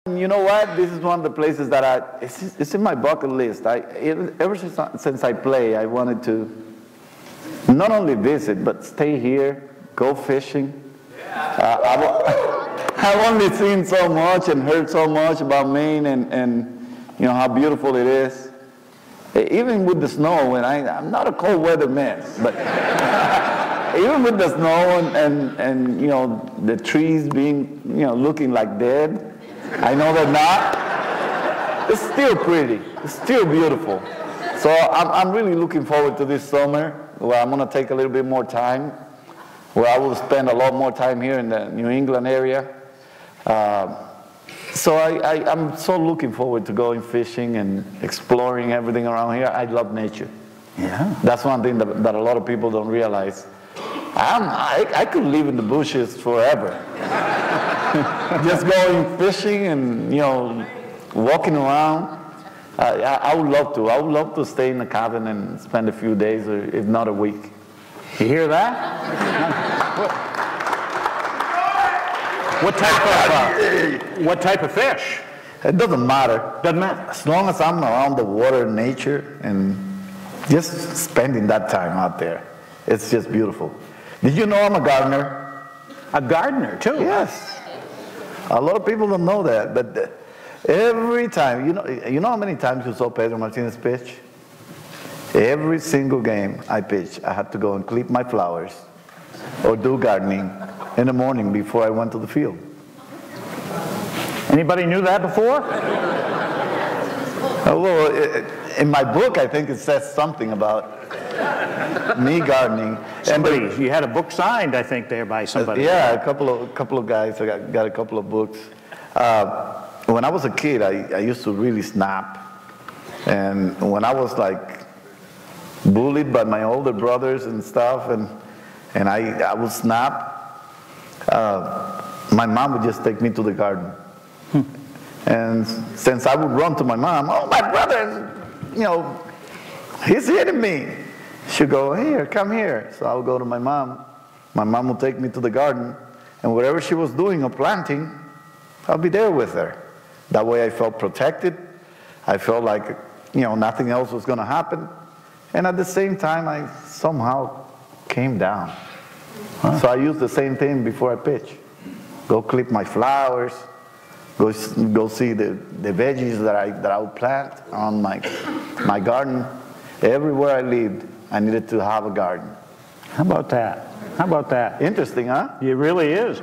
You know what? This is one of the places that it's in my bucket list. Ever since I play, I wanted to not only visit, but stay here, go fishing. I've only seen so much and heard so much about Maine and you know how beautiful it is. Even with the snow, and I'm not a cold weather man, but even with the snow and you know the trees being looking like dead. I know they're not. It's still pretty. It's still beautiful. So I'm really looking forward to this summer where I'm going to take a little bit more time, where I will spend a lot more time here in the New England area. So I'm so looking forward to going fishing and exploring everything around here. I love nature. Yeah. That's one thing that a lot of people don't realize. I could live in the bushes forever. Just going fishing and walking around. I would love to. I would love to stay in the cabin and spend a few days, or if not a week. You hear that? What type of fish? It doesn't matter. Doesn't matter. As long as I'm around the water, nature, and just spending that time out there, it's just beautiful. Did you know I'm a gardener? A gardener too? Yes. A lot of people don't know that, but every time, you know how many times you saw Pedro Martinez pitch? Every single game I pitch, I had to go and clip my flowers or do gardening in the morning before I went to the field. Anybody knew that before? Well, in my book, I think it says something about me gardening. You had a book signed, I think, there by somebody. Yeah, a couple of guys. I got a couple of books. When I was a kid, I used to really snap. And when I was like bullied by my older brothers and stuff, and I would snap, my mom would just take me to the garden. And since I would run to my mom, oh, my brother, he's hitting me. She'd go, here, come here. So I would go to my mom. My mom would take me to the garden, and whatever she was doing or planting, I'll be there with her. That way I felt protected. I felt like, nothing else was going to happen. And at the same time, I somehow came down. Huh. So I used the same thing before I pitch. Go clip my flowers, go see the veggies that I would plant on my garden. Everywhere I lived, I needed to have a garden. How about that? How about that? Interesting, huh? It really is.